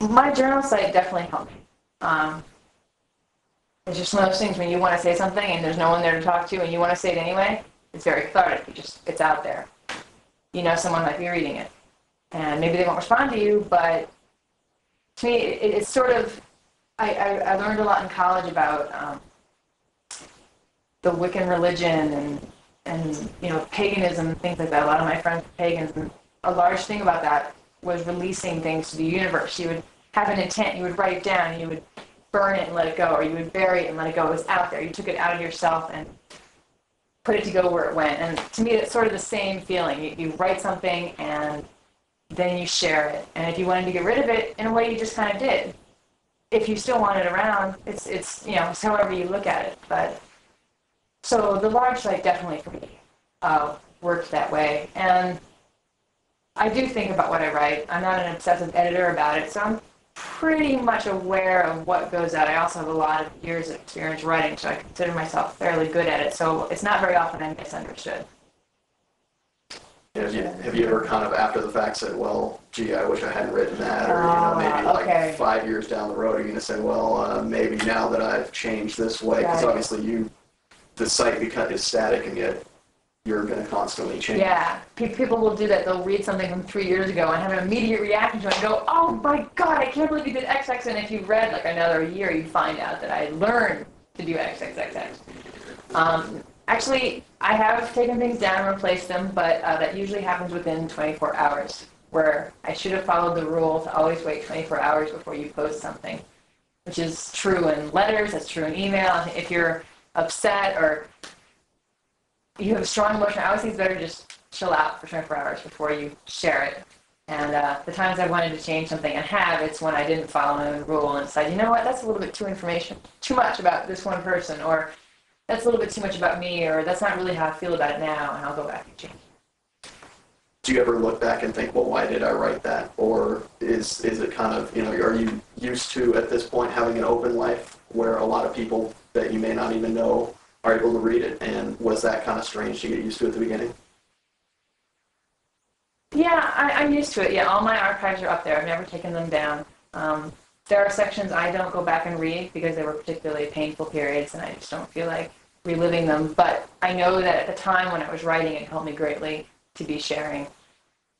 My journal site definitely helped me. It's just one of those things when you want to say something and there's no one there to talk to and you want to say it anyway, it's very cathartic. It's out there. You know someone might be reading it. And maybe they won't respond to you, but to me, it's sort of, I learned a lot in college about the Wiccan religion and paganism and things like that. A lot of my friends were pagans, and a large thing about that was releasing things to the universe. You would have an intent, you would write it down, you would burn it and let it go, or you would bury it and let it go. It was out there. You took it out of yourself and put it to go where it went. And to me, it's sort of the same feeling. You write something and then you share it. And if you wanted to get rid of it, in a way, you just kind of did. If you still want it around, it's however you look at it. But so the large site definitely for me worked that way. And I do think about what I write. I'm not an obsessive editor about it, so I'm pretty much aware of what goes out. I also have a lot of years of experience writing, so I consider myself fairly good at it. So it's not very often I'm misunderstood. Have you ever kind of after the fact said, well, gee, I wish I hadn't written that, or maybe like 5 years down the road, are you going to say, well, maybe now that I've changed this way, because obviously the site is static, and yet you're going to constantly change. Yeah, people will do that. They'll read something from 3 years ago and have an immediate reaction to it and go, oh my God, I can't believe you did XX. And if you've read like another year, you find out that I learned to do XXXX. Actually, I have taken things down and replaced them, but that usually happens within 24 hours, where I should have followed the rule to always wait 24 hours before you post something, which is true in letters, that's true in email. If you're upset or you have a strong emotion, I always think it's better to just chill out for 24 hours before you share it. And the times I wanted to change something and have, it's when I didn't follow my own rule and decided, you know what, that's a little bit too much about this one person, or that's a little bit too much about me, or that's not really how I feel about it now, and I'll go back and change it. Do you ever look back and think, well, why did I write that? Or is it kind of, are you used to, at this point, having an open life where a lot of people that you may not even know are able to read it? And was that kind of strange to get used to at the beginning? Yeah, I'm used to it. Yeah, all my archives are up there. I've never taken them down. There are sections I don't go back and read because they were particularly painful periods, and I just don't feel like reliving them. But I know that at the time when I was writing, it helped me greatly to be sharing.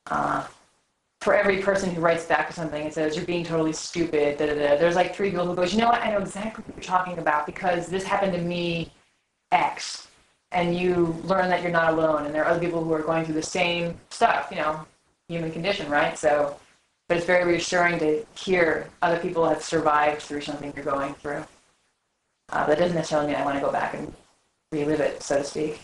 For every person who writes back to something and says, you're being totally stupid, there's like 3 people who goes, you know what, I know exactly what you're talking about because this happened to me, X. And you learn that you're not alone, and there are other people who are going through the same stuff, human condition, right? So, but it's very reassuring to hear other people have survived through something you're going through. That doesn't necessarily mean I want to go back and relive it, so to speak.